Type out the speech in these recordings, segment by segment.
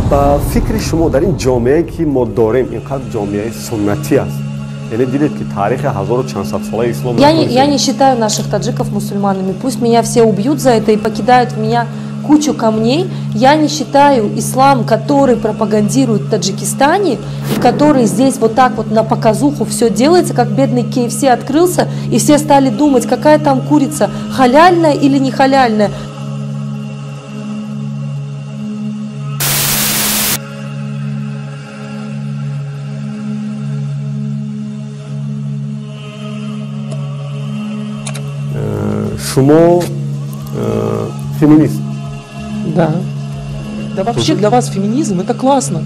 با فکر شما در این جامعه که ما داریم اینقدر جامعه سنتی است، یعنی دیدید که تاریخ 1400 ساله اسلام. Я не считаю наших таджиков мусульманами. Пусть меня все убьют за это и покидают в меня кучу камней. Я не считаю ислам, который пропагандирует в Таджикистане и который здесь вот так вот на показуху все делается, как бедный KFC открылся, и все стали думать, какая там курица, халяльная или не халяльная. Шумо феминист. Да. Да вообще для вас феминизм это классно.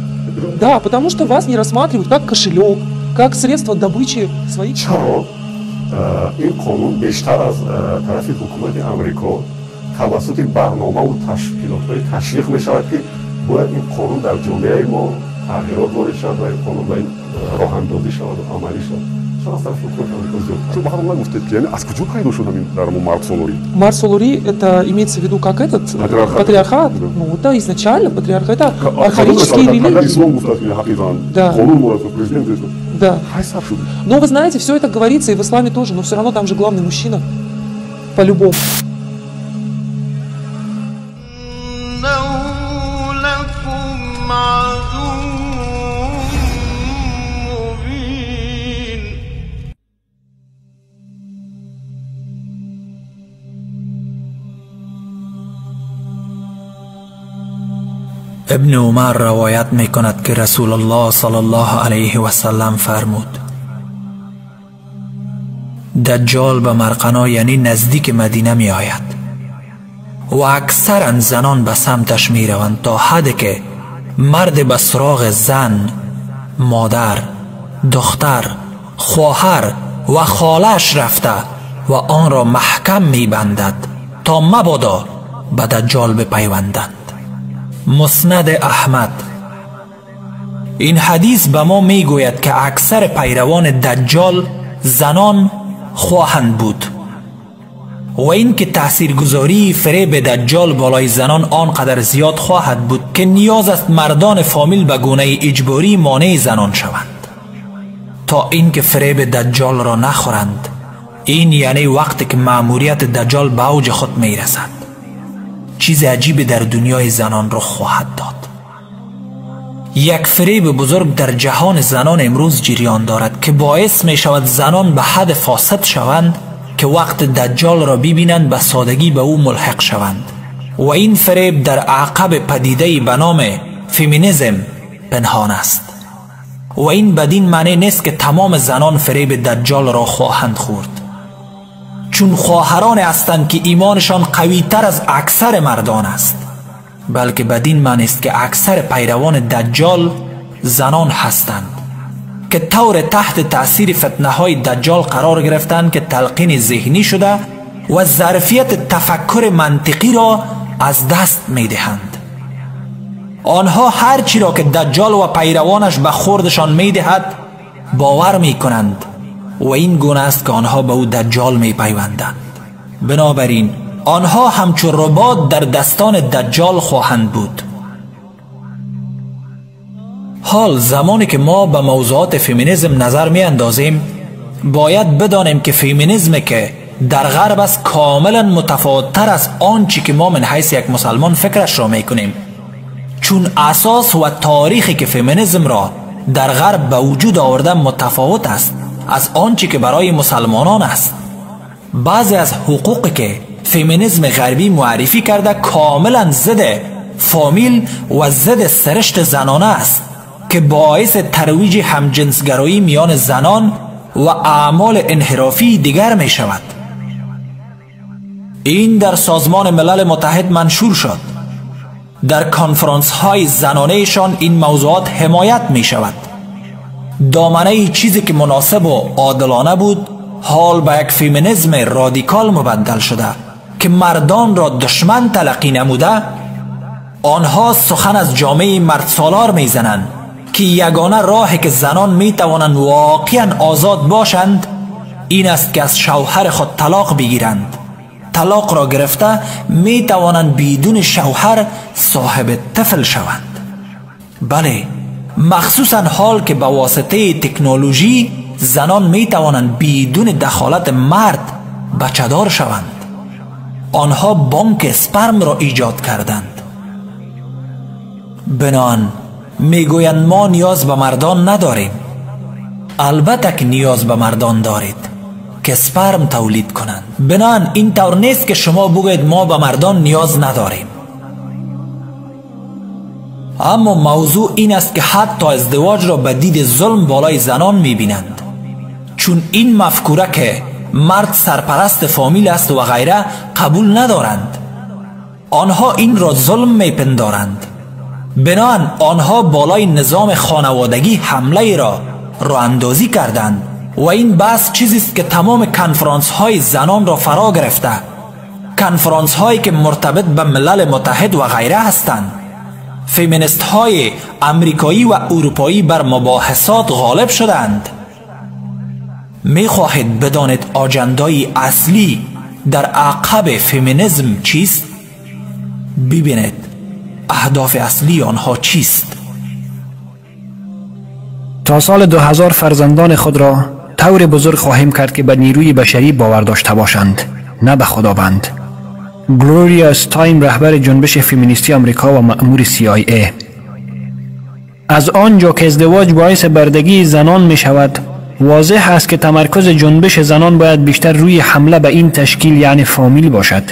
Да, потому что вас не рассматривают как кошелек, как средство добычи своих. چرا این قانون بیشتر از طرف حکومت آمریکا توسط برنامه و تشکیلات‌های تشویق می‌شود که باید این قانون در جامعه ما تغییرات وارد شود و این قانون باید راه اندازی شود و عملی شود. Что Бахарулла говорит, я аз куда пойду, что там дарому Марс Олори? Марс Олори это имеется в виду как этот патриархат. Ну да, изначально патриархат это архаические религии. Да. Да. Но вы знаете, все это говорится и в исламе тоже, но все равно там же главный мужчина. По-любому. ابن عمر روایت می کند که رسول الله صلی الله علیه و سلم فرمود دجال به مرقنا یعنی نزدیک مدینه می آید و اکثرا زنان به سمتش می روند تا حدی که مرد به سراغ زن، مادر، دختر، خواهر و خالش رفته و آن را محکم می بندد تا مبادا به دجال بپیوندند. مسند احمد. این حدیث به ما می گوید که اکثر پیروان دجال زنان خواهند بود و این که تاثیرگذاری فریب دجال بالای زنان آنقدر زیاد خواهد بود که نیاز است مردان فامیل به گونه اجباری مانع زنان شوند تا اینکه فریب دجال را نخورند. این یعنی وقتی که مأموریت دجال به اوج خود می رسد چیز عجیبی در دنیای زنان رخ خواهد داد. یک فریب بزرگ در جهان زنان امروز جریان دارد که باعث می شود زنان به حد فاسد شوند که وقت دجال را ببینند به سادگی به او ملحق شوند و این فریب در عقب پدیده‌ای به نام فمینیسم پنهان است و این بدین معنی نیست که تمام زنان فریب دجال را خواهند خورد، چون خواهران هستند که ایمانشان قوی تر از اکثر مردان است، بلکه بدین معنی است که اکثر پیروان دجال زنان هستند که طور تحت تأثیر فتنه های دجال قرار گرفتند که تلقین ذهنی شده و ظرفیت تفکر منطقی را از دست می دهند. آنها هر چی را که دجال و پیروانش به خوردشان می دهد باور می کنند و این گونه است که آنها به او دجال می پیوندند. بنابراین آنها همچون رباط در دستان دجال خواهند بود. حال زمانی که ما به موضوعات فمینیسم نظر می اندازیم باید بدانیم که فمینیسم که در غرب است کاملا متفاوت تر از آنچه که ما من حیث یک مسلمان فکرش را می کنیم، چون اساس و تاریخی که فمینیسم را در غرب به وجود آورده متفاوت است از آنچه که برای مسلمانان است. بعضی از حقوقی که فمینیسم غربی معرفی کرده کاملا ضد فامیل و ضد سرشت زنانه است که باعث ترویج همجنسگرایی میان زنان و اعمال انحرافی دیگر می شود. این در سازمان ملل متحد منشور شد. در کنفرانس های زنانهشان این موضوعات حمایت می شود. دامنه چیزی که مناسب و عادلانه بود حال به یک فمینیسم رادیکال مبدل شده که مردان را دشمن تلقی نموده آنها سخن از جامعه مرد سالار می زنند که یگانه راهی که زنان می توانند واقعا آزاد باشند این است که از شوهر خود طلاق بگیرند. طلاق را گرفته می توانند بدون شوهر صاحب طفل شوند. بله، مخصوصا حال که با واسطه تکنولوژی زنان می توانند بدون دخالت مرد بچه دار شوند. آنها بانک اسپرم را ایجاد کردند. بنان میگویند ما نیاز به مردان نداریم. البته که نیاز به مردان دارید که اسپرم تولید کنند. بنان این طور نیست که شما بگویید ما به مردان نیاز نداریم. اما موضوع این است که حتی ازدواج را به دید ظلم بالای زنان میبینند، چون این مفکوره که مرد سرپرست فامیل است و غیره قبول ندارند. آنها این را ظلم میپندارند. بنابراین آنها بالای نظام خانوادگی حمله را راه اندازی کردند و این بحث چیزی است که تمام کنفرانس های زنان را فرا گرفته، کنفرانس هایی که مرتبط به ملل متحد و غیره هستند. فیمینیست های امریکایی و اروپایی بر مباحثات غالب شدند. می خواهید بدانید آجندای اصلی در عقب فیمینیسم چیست؟ ببینید اهداف اصلی آنها چیست. تا سال 2000 فرزندان خود را طور بزرگ خواهیم کرد که به نیروی بشری باور داشته باشند، نه به خداوند. گلوریا استاین، رهبر جنبش فیمینیستی آمریکا و مأمور CIA. از آنجا که ازدواج باعث بردگی زنان می شود، واضح است که تمرکز جنبش زنان باید بیشتر روی حمله به این تشکیل یعنی فامیل باشد.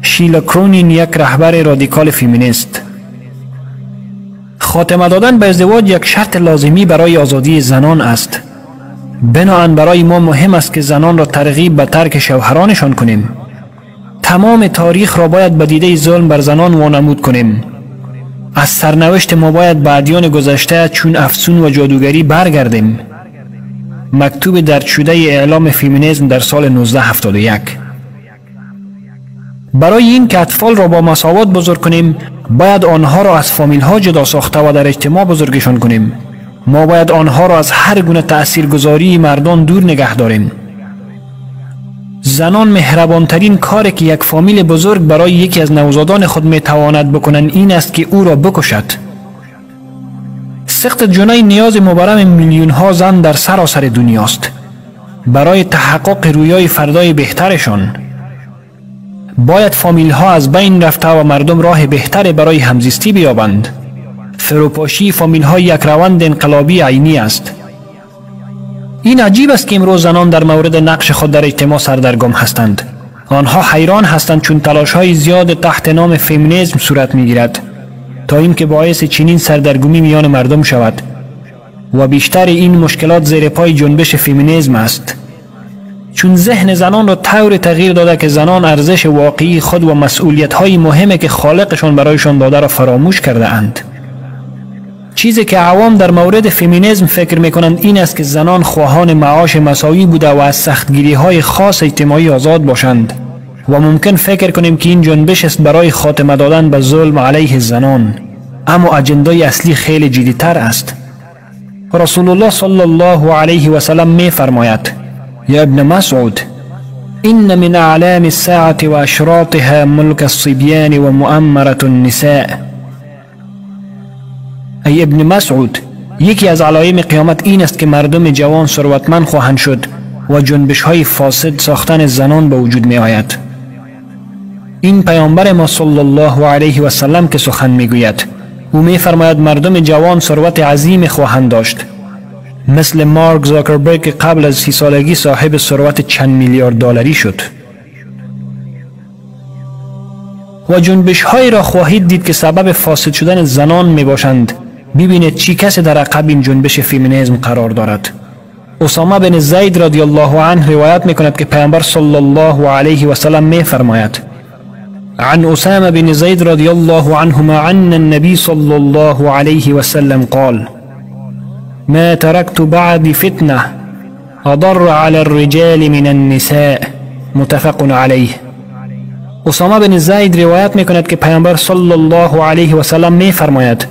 شیلا کرونین، یک رهبر رادیکال فیمینیست: خاتمه دادن به ازدواج یک شرط لازمی برای آزادی زنان است. بنابراین برای ما مهم است که زنان را ترغیب به ترک شوهرانشان کنیم. تمام تاریخ را باید به دیده ظلم بر زنان وانمود کنیم. از سرنوشت ما باید به ادیان گذشته چون افسون و جادوگری برگردیم. مکتوب درج شده اعلام فیمینیسم در سال 1971. برای این که اطفال را با مساوات بزرگ کنیم، باید آنها را از فامیل ها جدا ساخته و در اجتماع بزرگشان کنیم. ما باید آنها را از هر گونه تأثیرگذاری مردان دور نگه داریم. زنان مهربانترین کاری که یک فامیل بزرگ برای یکی از نوزادان خود میتواند بکنند این است که او را بکشد. سقط جنای نیاز مبرم میلیون ها زن در سراسر دنیاست برای تحقق رویای فردای بهترشان. باید فامیل ها از بین رفته و مردم راه بهتری برای همزیستی بیابند. فروپاشی فامیل ها یک روند انقلابی عینی است. این عجیب است که امروز زنان در مورد نقش خود در اجتماع سردرگم هستند. آنها حیران هستند چون تلاش های زیاد تحت نام فمینیسم صورت می گیرد تا اینکه باعث چنین سردرگمی میان مردم شود و بیشتر این مشکلات زیر پای جنبش فمینیسم است، چون ذهن زنان را طور تغییر داده که زنان ارزش واقعی خود و مسئولیت های مهمی که خالقشان برایشان داده را فراموش کرده اند. چیزی که عوام در مورد فمینیسم فکر میکنند این است که زنان خواهان معاش مساوی بوده و از سختگیری های خاص اجتماعی آزاد باشند و ممکن فکر کنیم که این جنبش است برای خاتمه دادن به ظلم علیه زنان، اما اجندای اصلی خیلی جدی‌تر است. رسول الله صلی الله علیه و سلم می فرماید: یا ابن مسعود، این من اعلام الساعة و اشراطها ملک الصبیان و مؤامرة النساء. ای ابن مسعود، یکی از علائم قیامت این است که مردم جوان ثروتمند خواهند شد و جنبش های فاسد ساختن زنان به وجود می آید. این پیامبر ما صلی الله علیه و سلم که سخن می گوید، او می فرماید مردم جوان ثروت عظیم خواهند داشت، مثل مارک زاکربرگ که قبل از 30 سالگی صاحب ثروت چند میلیارد دلاری شد. و جنبش های را خواهید دید که سبب فاسد شدن زنان می باشند. ببینید چی کسی در عقب این جنبش فمینیسم قرار دارد. اسامه بن زید رضی الله عنه روایت می کند که پیامبر صلی الله علیه و سلم می فرماید: عن اسامه بن زید رضی الله عنهما عن النبی صلی الله علیه و سلم قال: ما تركت بعد فتنه اضر على الرجال من النساء. متفق علیه. اسامه بن زید روایت می کند که پیامبر صلی الله علیه و سلم می فرماید: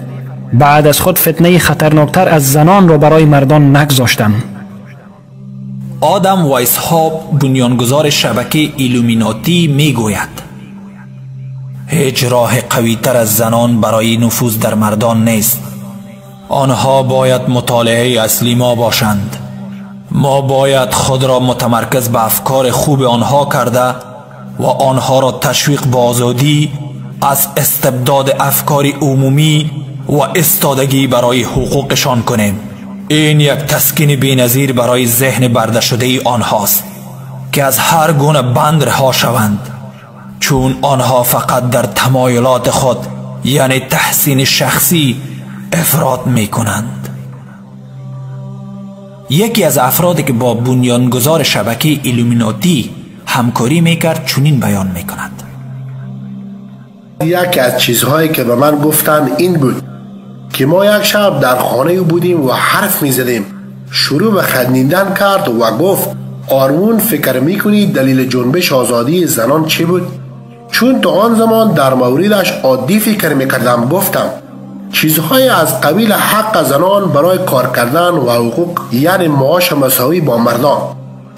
بعد از خود فتنه خطرناکتر از زنان را برای مردان نگذاشتم. آدم وایسهاپ، بنیانگذار شبکه ایلومیناتی، می گوید: هیچ راه قوی تر از زنان برای نفوذ در مردان نیست. آنها باید مطالعه اصلی ما باشند. ما باید خود را متمرکز به افکار خوب آنها کرده و آنها را تشویق به آزادی از استبداد افکار عمومی و استادگی برای حقوقشان کنیم. این یک تسکین بی‌نظیر برای ذهن برده شده آنهاست که از هر گونه بند رها شوند، چون آنها فقط در تمایلات خود یعنی تحسین شخصی افراط می کنند. یکی از افرادی که با بنیانگذار شبکه ایلومیناتی همکاری میکرد چنین بیان میکند: یکی از چیزهایی که به من گفتند این بود که ما یک شب در خانه بودیم و حرف میزدیم. شروع به خندیدن کرد و گفت آرمون فکر میکنی دلیل جنبش آزادی زنان چی بود؟ چون تا آن زمان در موردش عادی فکر میکردم. گفتم چیزهای از قبیل حق زنان برای کار کردن و حقوق یعنی معاش مساوی با مردان،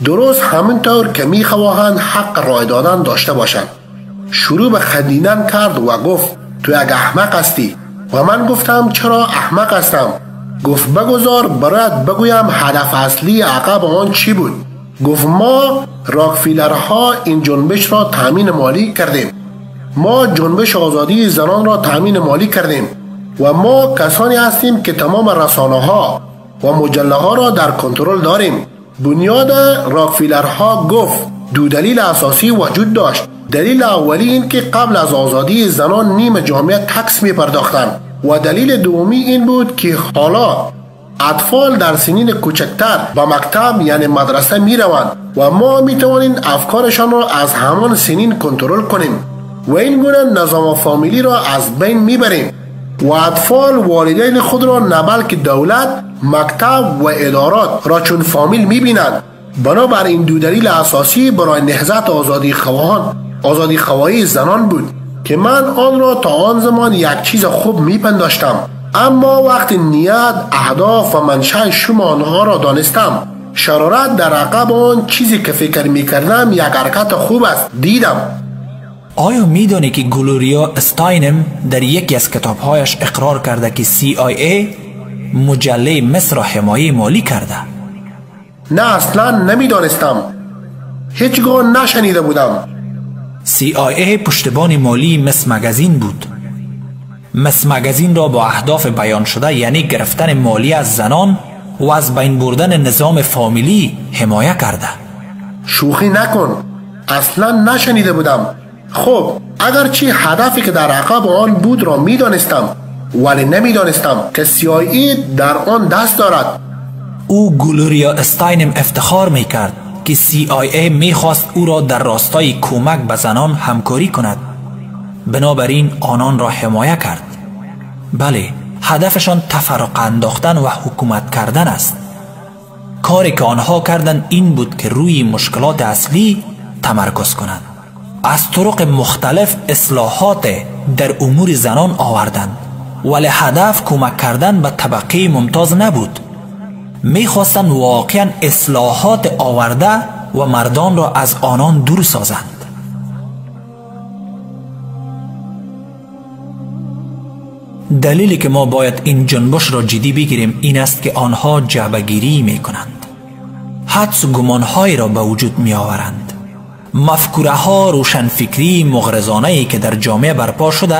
درست همینطور که میخواهند حق رای دادن داشته باشند. شروع به خندیدن کرد و گفت تو یک احمق هستی. و من گفتم چرا احمق هستم؟ گفت بگذار برایت بگویم هدف اصلی عقب آن چی بود. گفت ما راکفیلرها این جنبش را تامین مالی کردیم. ما جنبش آزادی زنان را تامین مالی کردیم و ما کسانی هستیم که تمام رسانه ها و مجله ها را در کنترل داریم. بنیاد راکفیلرها گفت دو دلیل اساسی وجود داشت. دلیل اولی این که قبل از آزادی زنان نیم جامعه تکس می پرداختند و دلیل دومی این بود که حالا اطفال در سنین کوچکتر به مکتب یعنی مدرسه می روند و ما می توانیم افکارشان را از همان سنین کنترل کنیم و این گونه نظام فامیلی را از بین می بریم و اطفال والدین خود را نه بلکه دولت، مکتب و ادارات را چون فامیل می بینند. بنابر این دو دلیل اساسی برای نهضت آزادی خواهی زنان بود که من آن را تا آن زمان یک چیز خوب می پنداشتم. اما وقتی نیت، اهداف و منشأ شوم آنها را دانستم، شرارت در عقب آن چیزی که فکر می کردم یک حرکت خوب است دیدم. آیا می دانی که گلوریا استاینم در یکی از کتابهایش اقرار کرده که CIA مجله مصر را حمایه مالی کرده؟ نه اصلا نمی دانستم. هیچگاه نشنیده بودم. CIA پشتبان مالی مس مگزین بود. مس مگزین را با اهداف بیان شده یعنی گرفتن مالی از زنان و از بین بردن نظام فامیلی حمایه کرده. شوخی نکن، اصلا نشنیده بودم. خب اگرچه هدفی که در عقب آن بود را می دانستم ولی نمی دانستم که CIA در آن دست دارد. او گلوریا استاینم افتخار می کرد که CIA می خواست او را در راستای کمک به زنان همکاری کند، بنابراین آنان را حمایه کرد. بله، هدفشان تفرق انداختن و حکومت کردن است. کاری که آنها کردند این بود که روی مشکلات اصلی تمرکز کنند. از طرق مختلف اصلاحات در امور زنان آوردند ولی هدف کمک کردن به طبقه ممتاز نبود. می‌خواستند واقعاً اصلاحات آورده و مردان را از آنان دور سازند. دلیلی که ما باید این جنبش را جدی بگیریم این است که آنها جعبه‌گیری می‌کنند. حدس و گمان‌هایی را به وجود می‌آورند. مفکوره‌ها روشنفکری مغرضانه‌ای که در جامعه برپا شده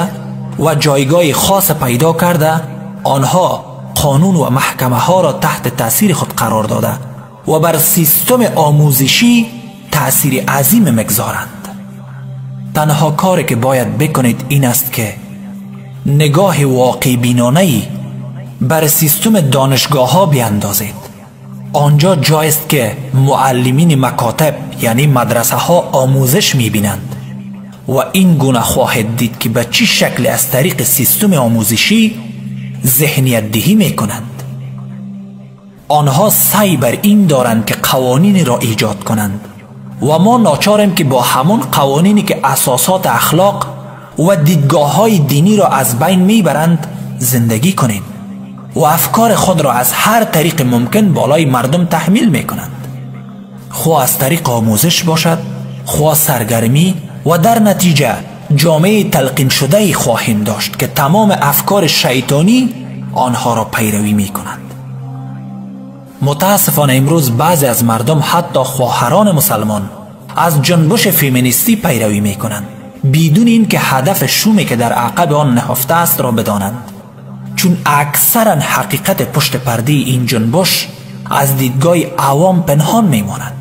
و جایگاه خاص پیدا کرده، آنها قانون و محکمه ها را تحت تأثیر خود قرار داده و بر سیستم آموزشی تأثیر عظیم مگذارند. تنها کاری که باید بکنید این است که نگاه واقع بینانه‌ای بر سیستم دانشگاه ها بیندازید. آنجا جای است که معلمین مکاتب یعنی مدرسه ها آموزش می بینند و این گونه خواهد دید که به چه شکل از طریق سیستم آموزشی ذهنیت دهی می کنند. آنها سعی بر این دارند که قوانین را ایجاد کنند و ما ناچاریم که با همون قوانینی که اساسات اخلاق و دیدگاه های دینی را از بین می برند زندگی کنیم و افکار خود را از هر طریق ممکن بالای مردم تحمیل می کنند، خواه از طریق آموزش باشد، خواه سرگرمی، و در نتیجه جامعه تلقین شده خواهیم داشت که تمام افکار شیطانی آنها را پیروی می کنند. متاسفانه امروز بعضی از مردم، حتی خواهران مسلمان، از جنبش فمینیستی پیروی می کنند بدون اینکه هدف شومی که در عقب آن نهفته است را بدانند، چون اکثرا حقیقت پشت پرده این جنبش از دیدگاه عوام پنهان می ماند،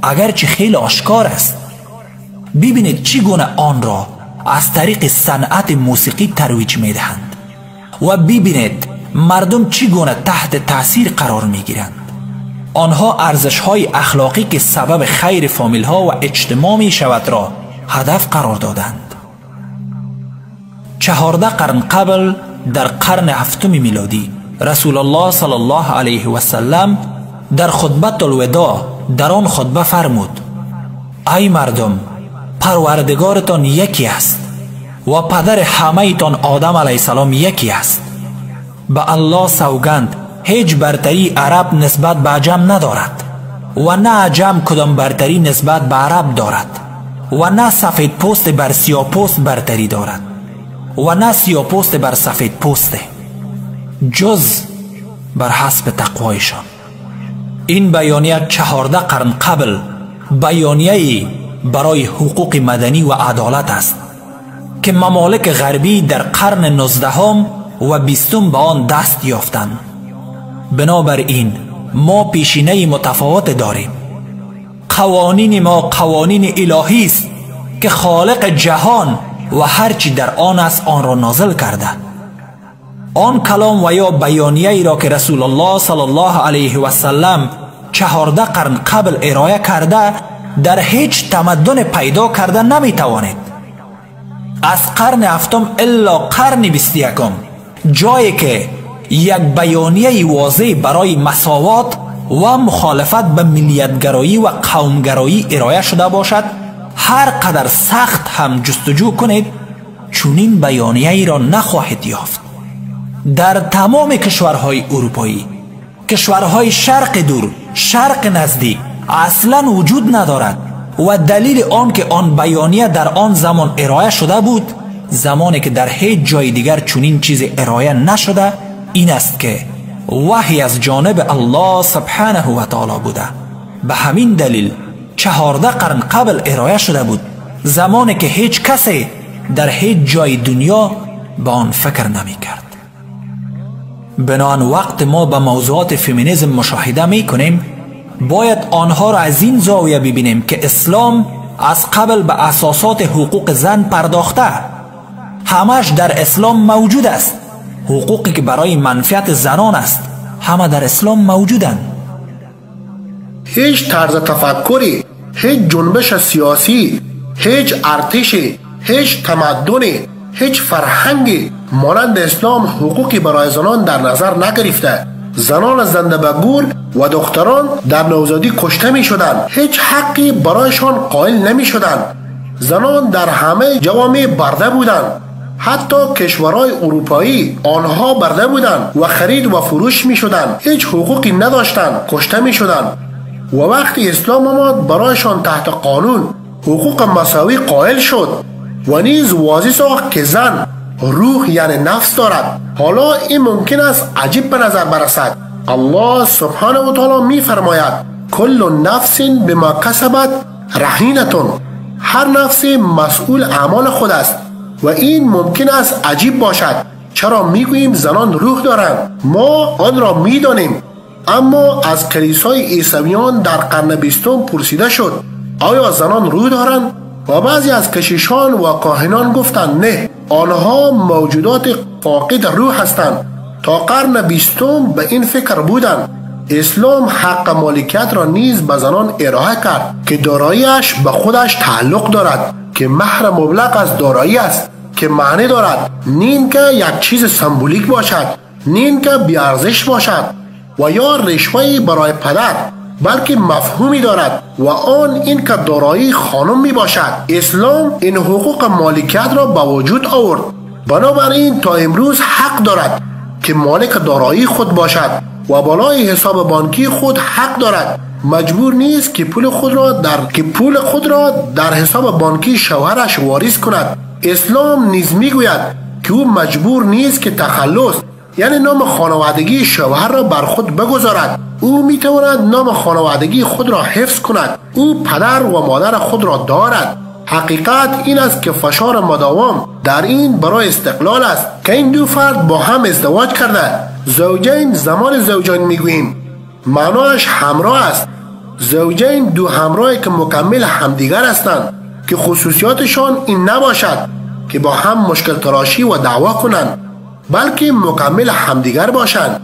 اگرچه خیلی آشکار است. ببینید چگونه آن را از طریق صنعت موسیقی ترویج می دهند و ببینید مردم چگونه تحت تاثیر قرار می گیرند. آنها ارزش های اخلاقی که سبب خیر فامیل ها و اجتماع می شود را هدف قرار دادند. 14 قرن قبل، در قرن 7 میلادی، رسول الله صلی الله علیه و سلم در خطبه الوداع در آن خطبه فرمود: ای مردم، پروردگارتان یکی است و پدر همه تان آدم علیه السلام یکی است. به الله سوگند هیچ برتری عرب نسبت به عجم ندارد و نه عجم کدام برتری نسبت به عرب دارد و نه سفید پوست بر سیاه پوست برتری دارد و نه سیاه پوست بر سفید پوست، جز بر حسب تقوایشان. این بیانیه 14 قرن قبل بیانیه برای حقوق مدنی و عدالت است که ممالک غربی در قرن 19 و 20 به آن دست یافتند. بنابراین ما پیشینه متفاوت داریم. قوانین ما قوانین الهی است که خالق جهان و هرچی در آن است آن را نازل کرده. آن کلام و یا بیانیه ای را که رسول الله صلی الله علیه و سلم 14 قرن قبل ارائه کرده در هیچ تمدن پیدا کرده نمی توانید. از قرن 7 الا قرن 21 جایی که یک بیانیه واضح برای مساوات و مخالفت به ملیتگرایی و قومگرایی ارائه شده باشد، هر قدر سخت هم جستجو کنید چنین بیانیه ای را نخواهید یافت. در تمام کشورهای اروپایی، کشورهای شرق دور، شرق نزدیک اصلا وجود ندارد و دلیل آن که آن بیانیه در آن زمان ارائه شده بود، زمانی که در هیچ جای دیگر چنین چیز ارائه نشده، این است که وحی از جانب الله سبحانه و تعالی بوده. به همین دلیل 14 قرن قبل ارائه شده بود، زمانی که هیچ کسی در هیچ جای دنیا به آن فکر نمی کرد. بنابراین وقت ما به موضوعات فمینیسم مشاهده می کنیم، باید آنها را از این زاویه ببینیم که اسلام از قبل به اساسات حقوق زن پرداخته. همش در اسلام موجود است. حقوقی که برای منفعت زنان است همه در اسلام موجودند. هیچ طرز تفکری، هیچ جنبش سیاسی، هیچ ارتشی، هیچ تمدنی، هیچ فرهنگی مانند اسلام حقوقی برای زنان در نظر نگرفته. زنان زنده به گور و دختران در نوزادی کشته می شدند. هیچ حقی برایشان قائل نمی شدند. زنان در همه جوامع برده بودند. حتی کشورهای اروپایی آنها برده بودند و خرید و فروش می شدند. هیچ حقوقی نداشتند، کشته می شدند. و وقتی اسلام آمد برایشان تحت قانون حقوق مساوی قائل شد و نیز واضح ساخت که زن روح یعنی نفس دارد. حالا این ممکن است عجیب به نظر برسد. الله سبحانه و تعالی می فرماید کل نفس بما کسبت رهینتون، هر نفسی مسئول اعمال خود است. و این ممکن است عجیب باشد. چرا میگوییم زنان روح دارند؟ ما آن را میدانیم، اما از کلیسای عیسویان در قرن 20 پرسیده شد آیا زنان روح دارند؟ و بعضی از کشیشان و کاهنان گفتند نه، آنها موجودات فاقد روح هستند. تا قرن 20 به این فکر بودند. اسلام حق مالکیت را نیز به زنان ارائه کرد که داراییش به خودش تعلق دارد، که مهر مبلغ از دارایی است، که معنی دارد نه اینکه یک چیز سمبولیک باشد، نه اینکه بیارزش باشد و یا رشوه‌ای برای پدر، بلکه مفهومی دارد و آن این که دارایی خانم می باشد. اسلام این حقوق مالکیت را به وجود آورد. بنابراین تا امروز حق دارد که مالک دارایی خود باشد و بالای حساب بانکی خود حق دارد. مجبور نیست که پول خود را در حساب بانکی شوهرش واریز کند. اسلام نیز میگوید که او مجبور نیست که تخلص یعنی نام خانوادگی شوهر را بر خود بگذارد. او میتواند نام خانوادگی خود را حفظ کند. او پدر و مادر خود را دارد. حقیقت این است که فشار مداوم در این برای استقلال است که این دو فرد با هم ازدواج کرده. زوجین زمان زوجین میگوییم، معناش همراه است. زوجین دو همراهی که مکمل همدیگر هستند که خصوصیاتشان این نباشد که با هم مشکل تراشی و دعوا کنند، بلکه مکمل همدیگر باشند.